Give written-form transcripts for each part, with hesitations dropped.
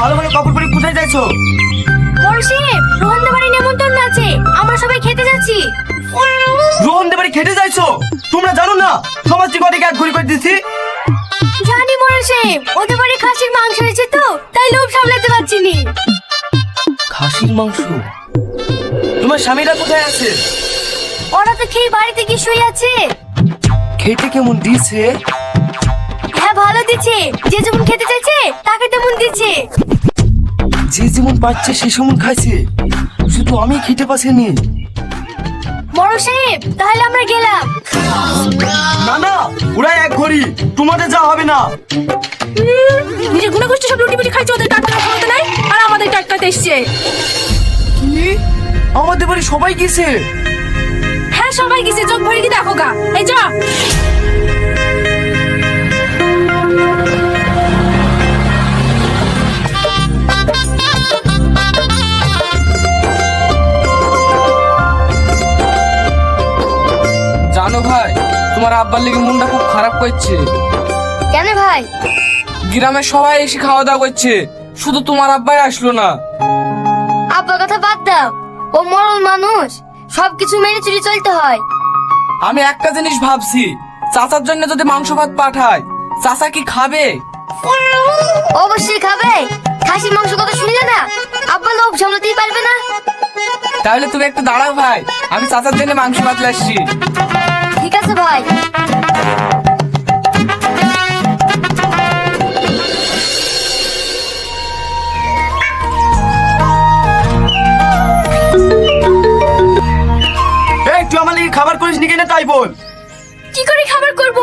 ভালো ভালো কাপড় পরে কোথায় যাইছো? বলছি রোহনদা বাড়ি নেমন্তন্ন আছে, আমরা সবাই খেতে যাচ্ছি। রোহনদের বাড়ি খেতে যাইছো? তোমরা জানো না সমাজ থেকে অনেক এক ঘুরি করে দিছি। জানি মোড়ল সাহেব, ওদের বাড়ি খাসির মাংস হয়েছে তো তাই লোভ সামলাতে পারছি নি। খাসির মাংস? তোমার স্বামীরা কোথায় আছে? ওরা তো খেয়ে বাড়িতে গিয়ে শুয়ে আছে। খেতে কেমন দিয়েছে? হ্যাঁ ভালো দিচ্ছে, যে যেমন খেতে চাইছে তাকে তেমন দিচ্ছে। যে যেমন পাচ্ছে সে সেমন খাইছে, শুধু আমি খেতে পাচ্ছিনি। মোড়ল সাহেব তাহলে আমরা গেলাম। না না, ওরা এক ঘড়ি, তোমাদের যা হবে না। নিজের গুণগোষ্ঠী সব রুটি বুটি খাইছে, ওদের টাটকা খাওয়াতে নাই আর আমাদের টাটকাতে এসছে। কি? আমাদের বাড়ি সবাই গেছে? হ্যাঁ সবাই গেছে, চোখ ভরে কি দেখো গা। এই যা জানো ভাই, তোমার আব্বার লেগে মনটা খুব খারাপ করছে। কেন ভাই? গ্রামের সবাই এসে খাওয়া দাওয়া করছে, শুধু তোমার আব্বাই আসলো না। আব্বার কথা বাদ দাও, ও মরল মানুষ, সবকিছু মেনে চুরি চলতে হয়। আমি একটা জিনিস ভাবছি, চাচার জন্য যদি মাংস ভাত পাঠায়, চাচা কি খাবে? অবশ্যই খাবে, খাসির মাংস কথা শুনলে না আব্বা লোভ সামলাতেই পারবে না। তাহলে তুমি একটু দাঁড়াও ভাই, আমি চাচার জন্য মাংস ভাত লাসছি। ঠিক আছে ভাই। এই তুই আমার লাগি খাবার করিস নি কেন তাই বল। কি করে খাবার করব?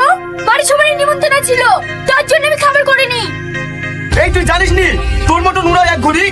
বাড়ি সবাই নিমন্ত্রণ ছিল, তার জন্য আমি খাবার করিনি। এই তুই জানিস নি তোর মতন ওরা এক ঘড়ি?